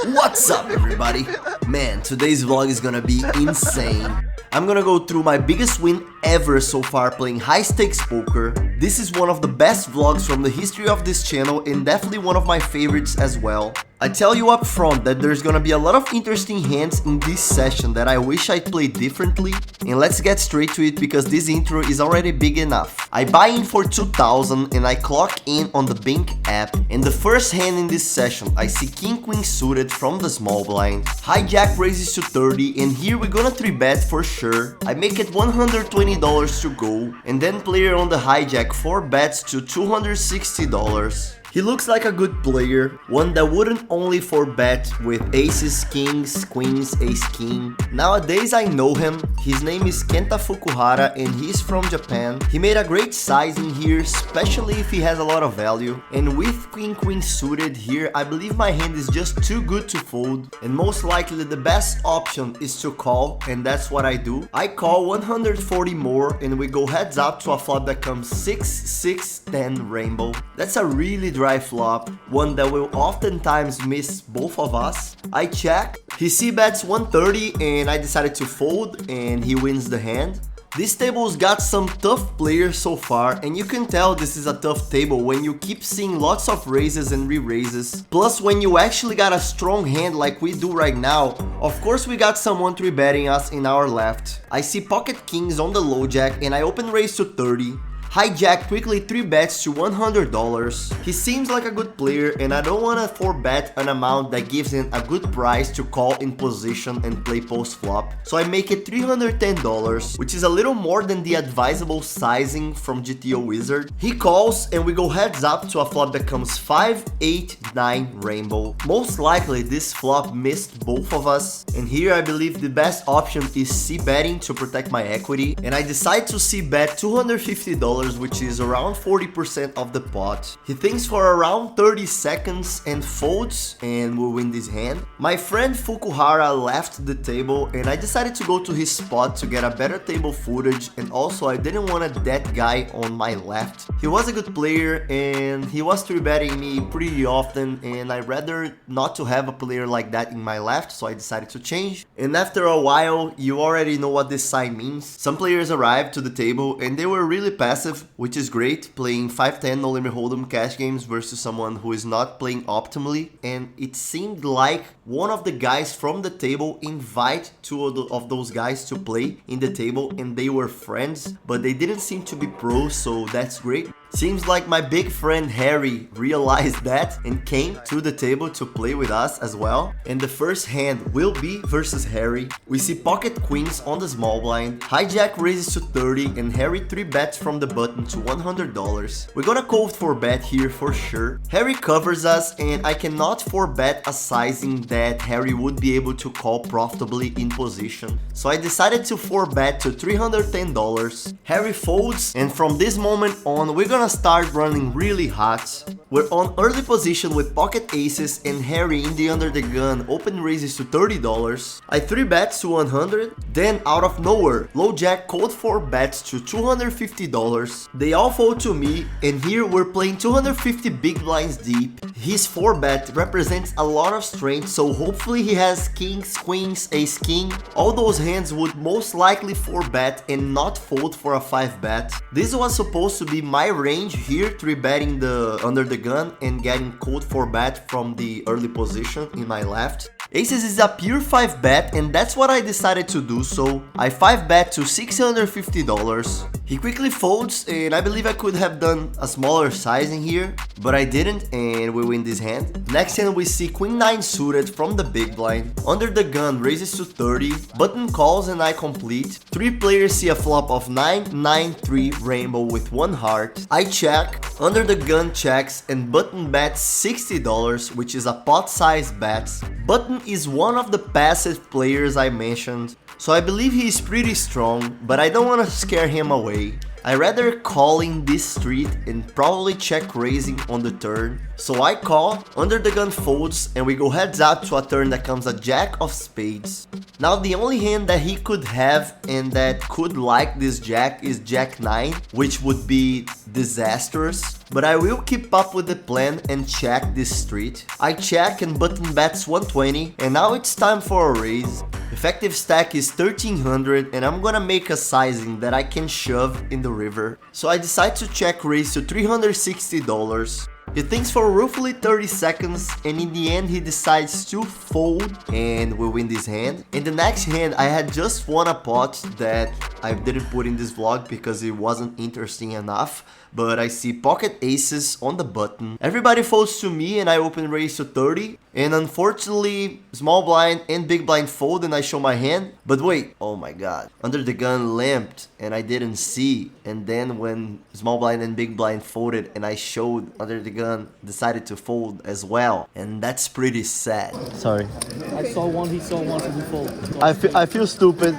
What's up, everybody? Man, today's vlog is gonna be insane. I'm gonna go through my biggest win ever so far playing high stakes poker. This is one of the best vlogs from the history of this channel and definitely one of my favorites as well. I tell you up front that there's gonna be a lot of interesting hands in this session that I wish I'd played differently, and let's get straight to it because this intro is already big enough. I buy in for 2000 and I clock in on the Bank app, and the first hand in this session I see King Queen suited from the small blind. Hijack raises to 30 and here we're gonna 3-bet for sure. I make it $120 to go, and then player on the hijack 4 bets to $260. He looks like a good player, one that wouldn't only 4-bet with aces, kings, queens, ace-king. Nowadays I know him, his name is Kenta Fukuhara and he's from Japan. He made a great sizing here, especially if he has a lot of value. And with Queen suited here, I believe my hand is just too good to fold. And most likely the best option is to call, and that's what I do. I call 140 more and we go heads up to a flop that comes 6, 6, 10 rainbow. That's a really dry flop, one that will oftentimes miss both of us. I check, he c-bets 130 and I decided to fold and he wins the hand. This table's got some tough players so far, and you can tell this is a tough table when you keep seeing lots of raises and re-raises. Plus, when you actually got a strong hand like we do right now, of course we got someone 3-betting us in our left. I see pocket kings on the low jack and I open raise to 30. Hijack quickly 3-bets to $100. He seems like a good player and I don't want to 4-bet an amount that gives him a good price to call in position and play post flop. So I make it $310, which is a little more than the advisable sizing from GTO Wizard. He calls and we go heads up to a flop that comes 5, 8, 9 rainbow. Most likely this flop missed both of us, and here I believe the best option is c-betting to protect my equity, and I decide to c-bet $250, which is around 40% of the pot. He thinks for around 30 seconds and folds, and we win this hand. My friend Fukuhara left the table and I decided to go to his spot to get a better table footage, and also I didn't want a dead guy on my left. He was a good player and he was 3-betting me pretty often, and I'd rather not to have a player like that in my left, so I decided to change. And after a while, you already know what this sign means. Some players arrived to the table and they were really passive, which is great, playing 5-10 no limit hold'em cash games versus someone who is not playing optimally. And it seemed like one of the guys from the table invite two of those guys to play in the table, and they were friends, but they didn't seem to be pros, so that's great. Seems like my big friend Harry realized that and came to the table to play with us as well. And the first hand will be versus Harry. We see pocket queens on the small blind. Hijack raises to 30 and Harry 3-bets from the button to $100. We're gonna call 4-bet here for sure. Harry covers us and I cannot 4-bet a sizing that Harry would be able to call profitably in position. So I decided to 4-bet to $310. Harry folds, and from this moment on we're gonna start running really hot. We're on early position with pocket aces and Harry in the under the gun open raises to $30. I 3-bet to 100. Then out of nowhere, low jack called 4-bets to $250. They all fold to me, and here we're playing 250 big blinds deep. His 4-bet represents a lot of strength, so hopefully he has kings, queens, ace king. All those hands would most likely 4-bet and not fold for a 5-bet. This was supposed to be my range here, 3-betting the under the gun and getting called 4-bet from the early position in my left. Aces is a pure 5-bet and that's what I decided to do, so I 5-bet to $650. He quickly folds and I believe I could have done a smaller sizing here, but I didn't and we win this hand. Next hand we see Queen 9 suited from the big blind. Under the gun raises to 30, button calls and I complete. 3 players see a flop of 9, 9, 3 rainbow with 1 heart. I check, under the gun checks and button bets $60, which is a pot size bet. Button is one of the passive players I mentioned, so I believe he is pretty strong, but I don't want to scare him away. I rather calling this street and probably check raising on the turn. So I call, under the gun folds, and we go heads up to a turn that comes a jack of spades. Now the only hand that he could have and that could like this jack is jack 9, which would be disastrous, but I will keep up with the plan and check this street. I check and button bets 120, and now it's time for a raise. Effective stack is 1300, and I'm gonna make a sizing that I can shove in the river. So I decide to check raise to $360. He thinks for roughly 30 seconds, and in the end he decides to fold, and we win this hand. In the next hand, I had just won a pot that I didn't put in this vlog because it wasn't interesting enough, but I see pocket aces on the button. Everybody folds to me and I open raise to 30, and unfortunately small blind and big blind fold and I show my hand. But wait, oh my god, under the gun lamped and I didn't see, and then when small blind and big blind folded and I showed, under the gun decided to fold as well, and that's pretty sad. Sorry, I saw one, he saw one, so we fold. I feel stupid.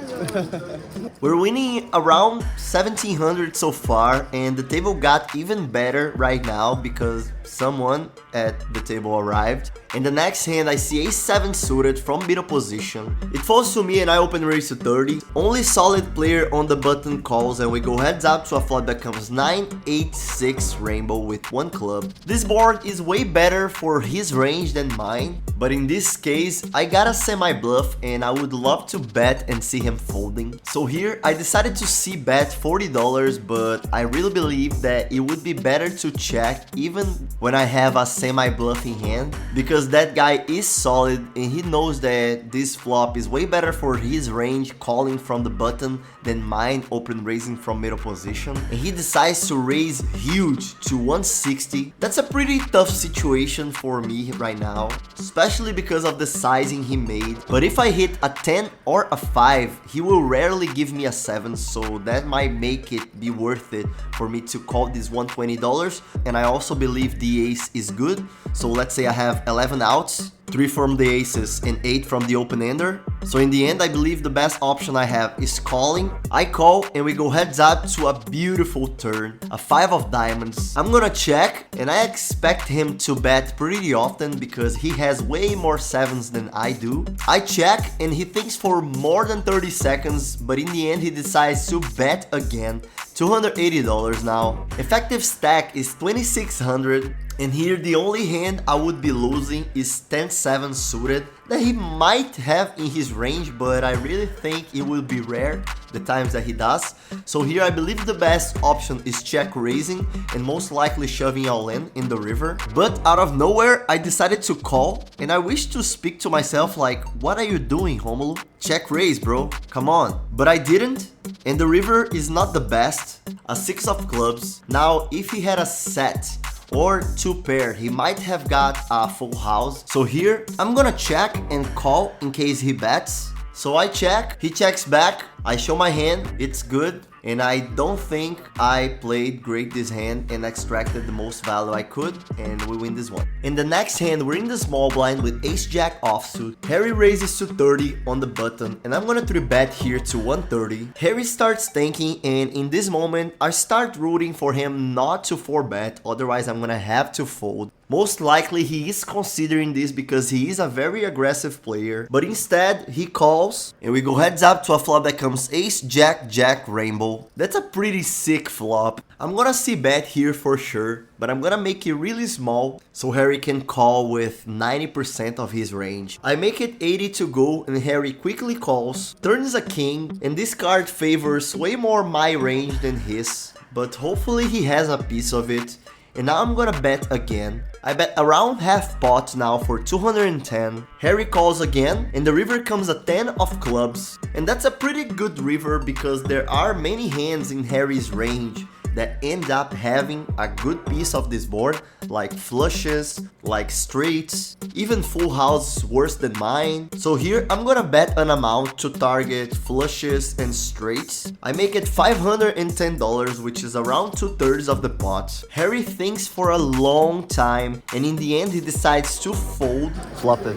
We're winning around 1700 so far, and the table got even better right now because someone at the table arrived. In the next hand, I see ace-7 suited from middle position. It falls to me and I open raise to 30. Only solid player on the button calls, and we go heads up to a flop that comes 9-8-6 rainbow with one club. This board is way better for his range than mine, but in this case, I got a semi-bluff and I would love to bet and see him folding. So here, I decided to c-bet $40, but I really believe that it would be better to check even when I have a semi-bluff in hand, because that guy is solid and he knows that this flop is way better for his range calling from the button than mine open raising from middle position, and he decides to raise huge to 160. That's a pretty tough situation for me right now, especially because of the sizing he made. But if I hit a 10 or a 5, he will rarely give me a 7, so that might make it be worth it for me to call this $120. And I also believe the ace is good, so let's say I have 11 outs, 3 from the aces and 8 from the open-ender. So in the end, I believe the best option I have is calling. I call and we go heads up to a beautiful turn, a 5 of diamonds. I'm gonna check, and I expect him to bet pretty often because he has way more 7s than I do. I check and he thinks for more than 30 seconds, but in the end he decides to bet again. $280 now. Effective stack is 2600, and here the only hand I would be losing is 10-7 suited that he might have in his range, but I really think it will be rare the times that he does. So here I believe the best option is check raising and most likely shoving all in the river. But out of nowhere I decided to call, and I wish to speak to myself like, what are you doing, Romulo? Check raise, bro, come on. But I didn't, and the river is not the best. A 6 of clubs. Now if he had a set or 2 pair, he might have got a full house. So here I'm gonna check and call in case he bets. So I check, he checks back, I show my hand, it's good, and I don't think I played great this hand and extracted the most value I could, and we win this one. In the next hand, we're in the small blind with ace-jack offsuit. Harry raises to 30 on the button, and I'm gonna 3-bet here to 130. Harry starts thinking, and in this moment, I start rooting for him not to 4-bet, otherwise I'm gonna have to fold. Most likely he is considering this because he is a very aggressive player, but instead he calls and we go heads up to a flop that comes ace jack jack rainbow. That's a pretty sick flop. I'm gonna c-bet here for sure, but I'm gonna make it really small so Harry can call with 90% of his range. I make it 80 to go and Harry quickly calls, turns a king, and this card favors way more my range than his, but hopefully he has a piece of it. And now I'm gonna bet again. I bet around half pot now for 210. Harry calls again, and the river comes a 10 of clubs. And that's a pretty good river because there are many hands in Harry's range that end up having a good piece of this board, like flushes, like straights, even full houses worse than mine. So here I'm gonna bet an amount to target flushes and straights. I make it $510, which is around 2/3 of the pot. Harry thinks for a long time, and in the end he decides to fold. Flop it.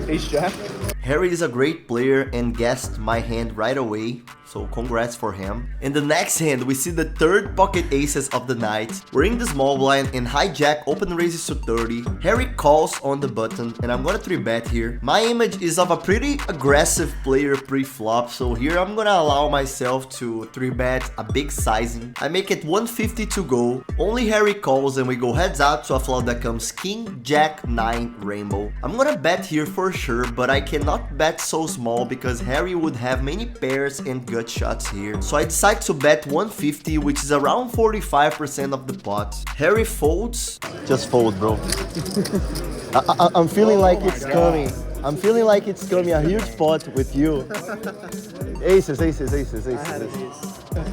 Ace jack. Harry is a great player and guessed my hand right away. so congrats for him. In the next hand, we see the third pocket aces of the night. We're in the small blind and hijack open raises to 30. Harry calls on the button and I'm gonna 3-bet here. My image is of a pretty aggressive player pre-flop, so here I'm gonna allow myself to 3-bet a big sizing. I make it 150 to go. Only Harry calls and we go heads out to a flop that comes king, jack, 9, rainbow. I'm gonna bet here for sure, but I cannot bet so small because Harry would have many pairs and gut shots here. So I decide to bet 150, which is around 45% of the pot. Harry folds. Just fold, bro. I'm feeling like it's coming. I'm feeling like it's coming. A huge pot with you. Aces.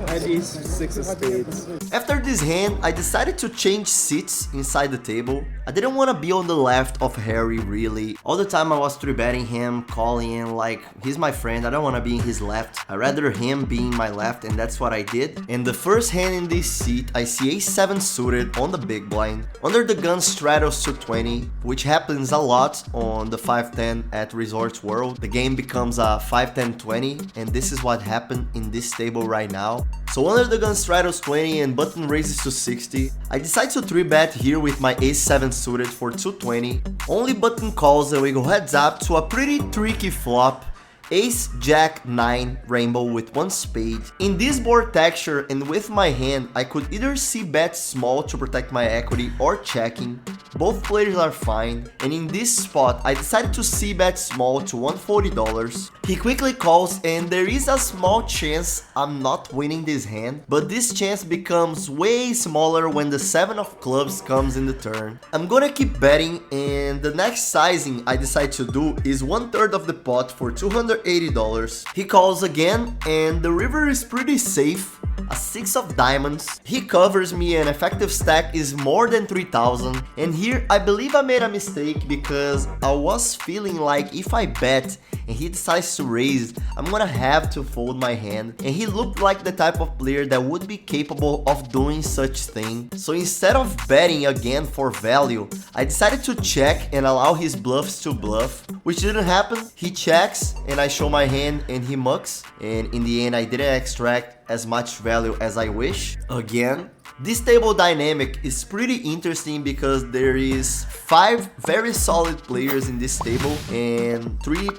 And ace, 6 of spades. After this hand, I decided to change seats inside the table. I didn't want to be on the left of Harry, really. All the time I was 3-betting him, calling in, like, he's my friend, I don't want to be in his left. I'd rather him be in my left, and that's what I did. And the first hand in this seat, I see ace-7 suited on the big blind. Under the gun straddles to 20, which happens a lot on the 5-10 at Resorts World. The game becomes a 5-10-20, and this is what happened in this table right now. So under the gun straddles 20 and button raises to 60. I decide to 3-bet here with my ace-7 suited for 220. Only button calls and we go heads up to a pretty tricky flop. Ace, jack, 9, rainbow with 1 spade. In this board texture and with my hand, I could either see bet small to protect my equity or checking. Both players are fine, and in this spot, I decided to see bet small to $140. He quickly calls and there is a small chance I'm not winning this hand, but this chance becomes way smaller when the 7 of clubs comes in the turn. I'm gonna keep betting, and the next sizing I decide to do is 1/3 of the pot for $280. He calls again and the river is pretty safe. A 6 of diamonds. He covers me and effective stack is more than 3,000. And here I believe I made a mistake because I was feeling like if I bet and he decides to raise, I'm gonna have to fold my hand. And he looked like the type of player that would be capable of doing such thing. So instead of betting again for value, I decided to check and allow his bluffs to bluff, which didn't happen. He checks and I show my hand and he mucks. And in the end, I didn't extract as much value as I wish. Again, this table dynamic is pretty interesting because there is 5 very solid players in this table and 3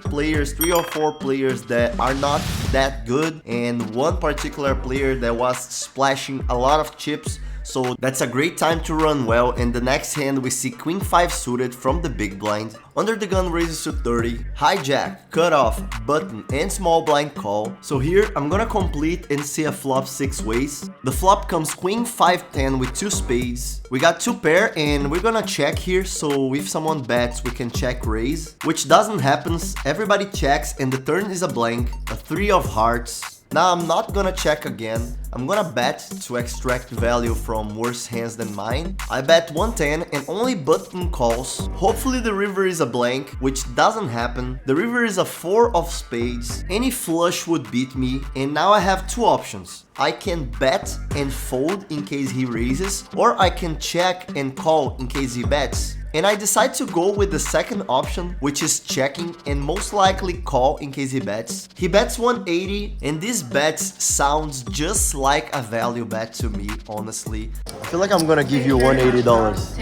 or 4 players that are not that good, and 1 particular player that was splashing a lot of chips. So that's a great time to run well. And the next hand we see queen 5 suited from the big blind. Under the gun raises to 30, hijack, cutoff, button and small blind call. So here I'm gonna complete and see a flop 6 ways. The flop comes queen 5-10 with 2 spades. We got 2 pair and we're gonna check here, so if someone bets we can check raise, which doesn't happen. Everybody checks and the turn is a blank, a 3 of hearts. Now I'm not gonna check again, I'm gonna bet to extract value from worse hands than mine. I bet 110 and only button calls. Hopefully the river is a blank, which doesn't happen. The river is a 4 of spades. Any flush would beat me, and now I have 2 options. I can bet and fold in case he raises, or I can check and call in case he bets. And I decide to go with the second option, which is checking and most likely call in case he bets. He bets 180 and this bet sounds just like a value bet to me, honestly. I feel like I'm gonna give you $180.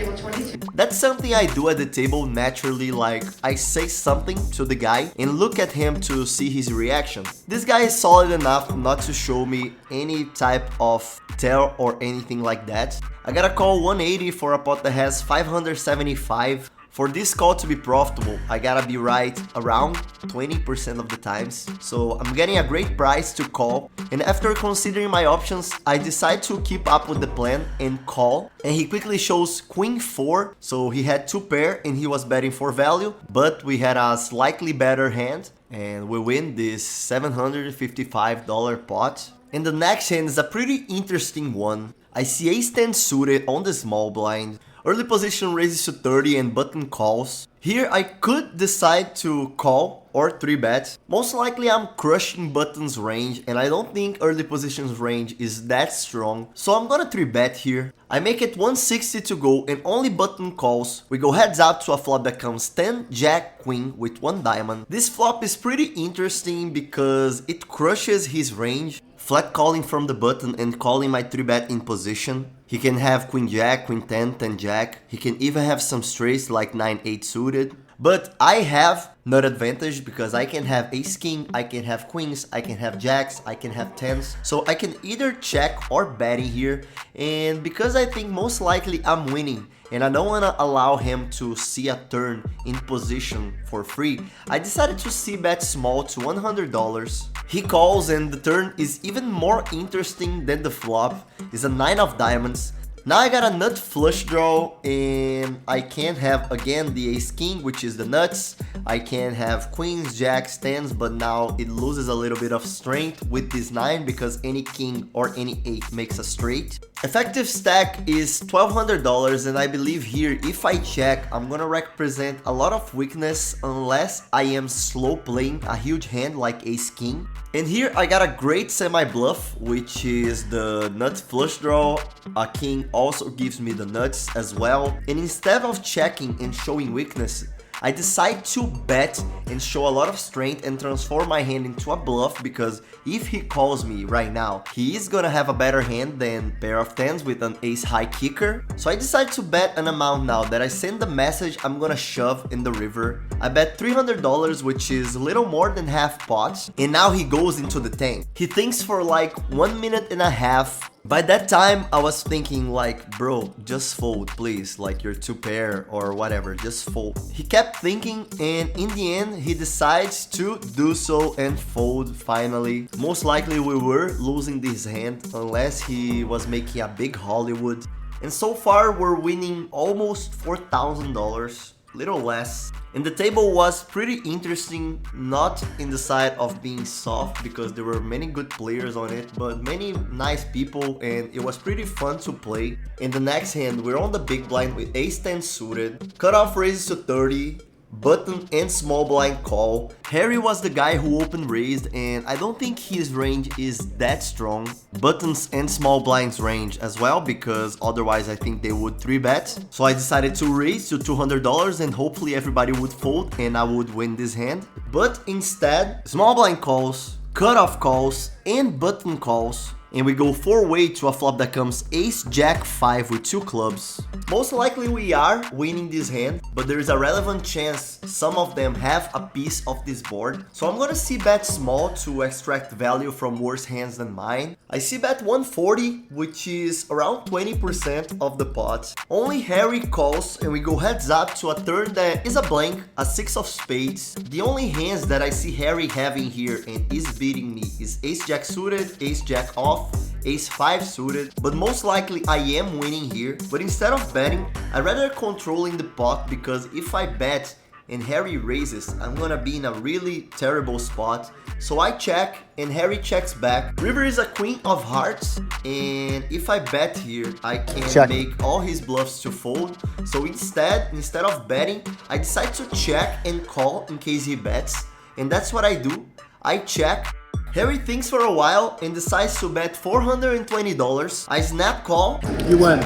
That's something I do at the table naturally, like I say something to the guy and look at him to see his reaction. This guy is solid enough not to show me any type of tell or anything like that. I gotta call 180 for a pot that has 575. For this call to be profitable, I gotta be right around 20% of the times. So I'm getting a great price to call. And after considering my options, I decide to keep up with the plan and call. And he quickly shows queen 4. So he had 2 pair and he was betting for value. But we had a slightly better hand. And we win this $755 pot. And the next hand is a pretty interesting one. I see ace-10 suited on the small blind. Early position raises to 30 and button calls. Here I could decide to call or 3-bet. Most likely I'm crushing button's range and I don't think early position's range is that strong. So I'm gonna 3-bet here. I make it 160 to go and only button calls. We go heads up to a flop that comes 10 jack queen with 1 diamond. This flop is pretty interesting because it crushes his range. Flat calling from the button and calling my 3-bet in position. He can have queen jack, queen 10, 10 jack. He can even have some straights like 9-8 suited. But I have nut advantage because I can have ace king, I can have queens, I can have jacks, I can have 10s. So I can either check or betting here. And because I think most likely I'm winning and I don't want to allow him to see a turn in position for free, I decided to c-bet small to $100. He calls and the turn is even more interesting than the flop. It's a 9 of diamonds. Now I got a nut flush draw and I can't have again the ace king, which is the nuts. I can't have queens, jacks, 10s, but now it loses a little bit of strength with this 9 because any king or any 8 makes a straight. Effective stack is $1,200 and I believe here if I check I'm gonna represent a lot of weakness unless I am slow playing a huge hand like ace king. And here I got a great semi bluff, which is the nut flush draw. A king also gives me the nuts as well. And instead of checking and showing weakness, I decide to bet and show a lot of strength and transform my hand into a bluff because if he calls me right now, he is gonna have a better hand than pair of 10s with an ace high kicker. So I decide to bet an amount now that I send the message I'm gonna shove in the river. I bet $300, which is a little more than half pot, and now he goes into the tank. He thinks for like 1.5 minutes. By that time, I was thinking like, bro, just fold, please, like you're 2-pair or whatever, just fold. He kept thinking and in the end, he decides to do so and fold finally. Most likely we were losing this hand unless he was making a big Hollywood. And so far, we're winning almost $4,000. Little less. And the table was pretty interesting, not in the side of being soft because there were many good players on it, but many nice people and it was pretty fun to play. In the next hand, we're on the big blind with ace 10 suited, cutoff raises to 30, button and small blind call. Harry was the guy who open raised and I don't think his range is that strong. Buttons and small blinds range as well because otherwise I think they would 3-bet. So I decided to raise to $200 and hopefully everybody would fold and I would win this hand. But instead, small blind calls, cutoff calls and button calls. And we go 4-way to a flop that comes ace jack 5 with 2 clubs. Most likely we are winning this hand, but there is a relevant chance some of them have a piece of this board. So I'm gonna c-bet small to extract value from worse hands than mine. I c-bet 140, which is around 20% of the pot. Only Harry calls and we go heads up to a turn that is a blank, a 6 of spades. The only hands that I see Harry having here and is beating me is ace jack suited, ace jack off, ace 5 suited, but most likely I am winning here. But instead of betting, I rather controlling the pot because if I bet and Harry raises, I'm gonna be in a really terrible spot. So I check and Harry checks back. River is a queen of hearts and if I bet here, I can make all his bluffs to fold. So instead of betting, I decide to check and call in case he bets. And that's what I do. I check. Harry thinks for a while and decides to bet $420. I snap call. You win.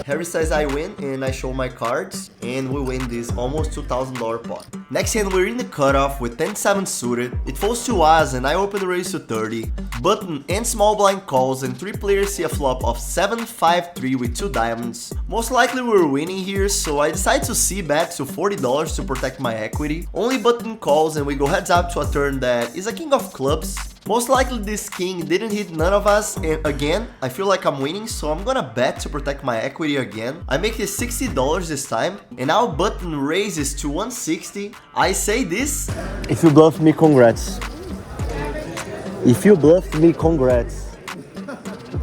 Harry says I win and I show my cards and we win this almost $2,000 pot. Next hand we're in the cutoff with 10-7 suited. It falls to us and I open the raise to 30. Button and small blind calls and 3 players see a flop of 7-5-3 with 2 diamonds. Most likely we're winning here, so I decide to c-bet to $40 to protect my equity. Only button calls and we go heads up to a turn that is a king of clubs. Most likely this king didn't hit none of us and again, I feel like I'm winning, so I'm gonna bet to protect my equity again. I make it $60 this time and now button raises to 160. I say this. If you bluffed me, congrats. If you bluffed me, congrats.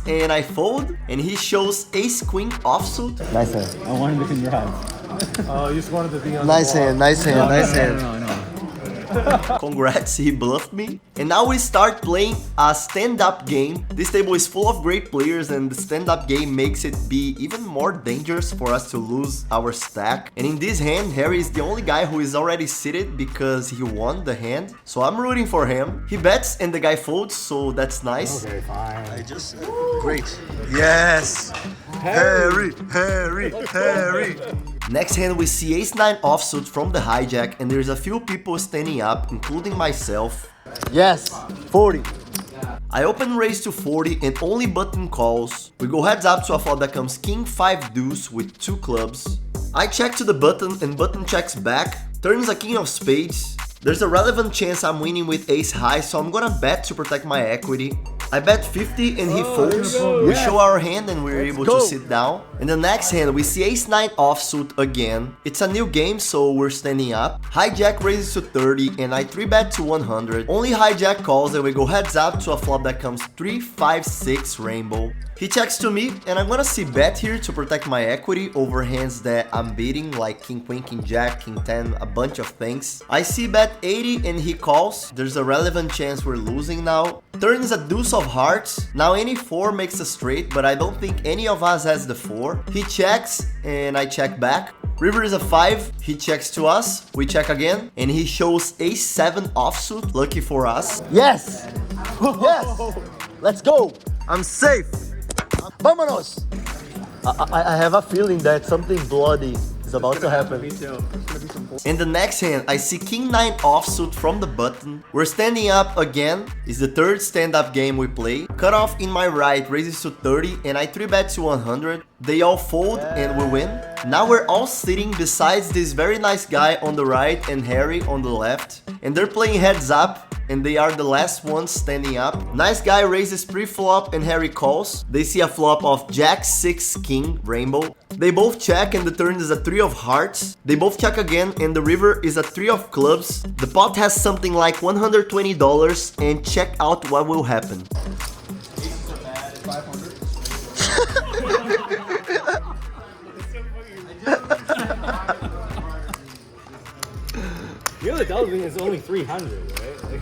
And I fold and he shows ace queen offsuit. Nice hand. I wanted to congrats. Oh, you just wanted to be on Nice the wall. hand, nice hand, nice hand. No. Congrats, he bluffed me. And now we start playing a stand-up game. This table is full of great players and the stand-up game makes it be even more dangerous for us to lose our stack. And in this hand, Harry is the only guy who is already seated because he won the hand. So I'm rooting for him. He bets and the guy folds, so that's nice. Okay, fine. I just great. Yes. Harry. Next hand we see ace-9 offsuit from the hijack and there's a few people standing up, including myself. Yes, 40. I open raise to 40 and only button calls. We go heads up to a flop that comes king 5 deuce with 2 clubs. I check to the button and button checks back. Turns a king of spades. There's a relevant chance I'm winning with ace high, so I'm gonna bet to protect my equity. I bet 50 and he folds. We show our hand and we're able to sit down. In the next hand, we see ace-9 offsuit again. It's a new game, so we're standing up. Hijack raises to 30 and I 3-bet to 100. Only hijack calls and we go heads up to a flop that comes 3, 5, 6 rainbow. He checks to me and I'm gonna see bet here to protect my equity over hands that I'm beating like king queen, king jack, king 10, a bunch of things. I see bet 80 and he calls. There's a relevant chance we're losing now. Turn is a deuce of hearts. Now any 4 makes a straight, but I don't think any of us has the 4. He checks and I check back. River is a 5, he checks to us, we check again, and he shows ace-7 offsuit, lucky for us. Yes! Yes! Let's go! I'm safe. Vámonos! I have a feeling that something bloody is about to happen. In the next hand, I see king 9 offsuit from the button. We're standing up again. It's the third stand-up game we play. Cutoff in my right raises to 30 and I 3-bet to 100. They all fold and we win. Now we're all sitting besides this very nice guy on the right and Harry on the left. And they're playing heads up and they are the last ones standing up. Nice guy raises pre-flop and Harry calls. They see a flop of jack 6 king rainbow. They both check and the turn is a 3 of hearts. They both check again and the river is a 3 of clubs. The pot has something like $120 and check out what will happen. You know the double thing is only 300, right? Like...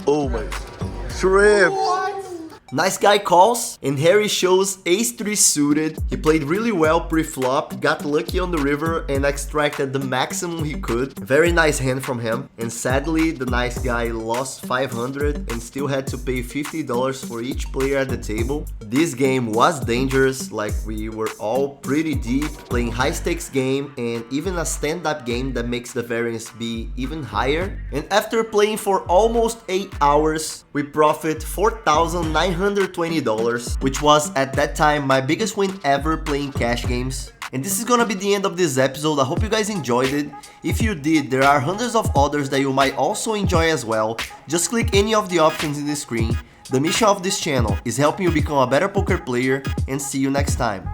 Oh my trip. Nice guy calls and Harry shows ace-3 suited. He played really well pre-flop, got lucky on the river and extracted the maximum he could. Very nice hand from him. And sadly, the nice guy lost 500 and still had to pay $50 for each player at the table. This game was dangerous, like we were all pretty deep, playing high stakes game and even a stand-up game that makes the variance be even higher. And after playing for almost 8 hours, we profit $4,920, which was at that time my biggest win ever playing cash games. And this is gonna be the end of this episode. I hope you guys enjoyed it. If you did, there are hundreds of others that you might also enjoy as well. Just click any of the options in the screen. The mission of this channel is helping you become a better poker player, and see you next time.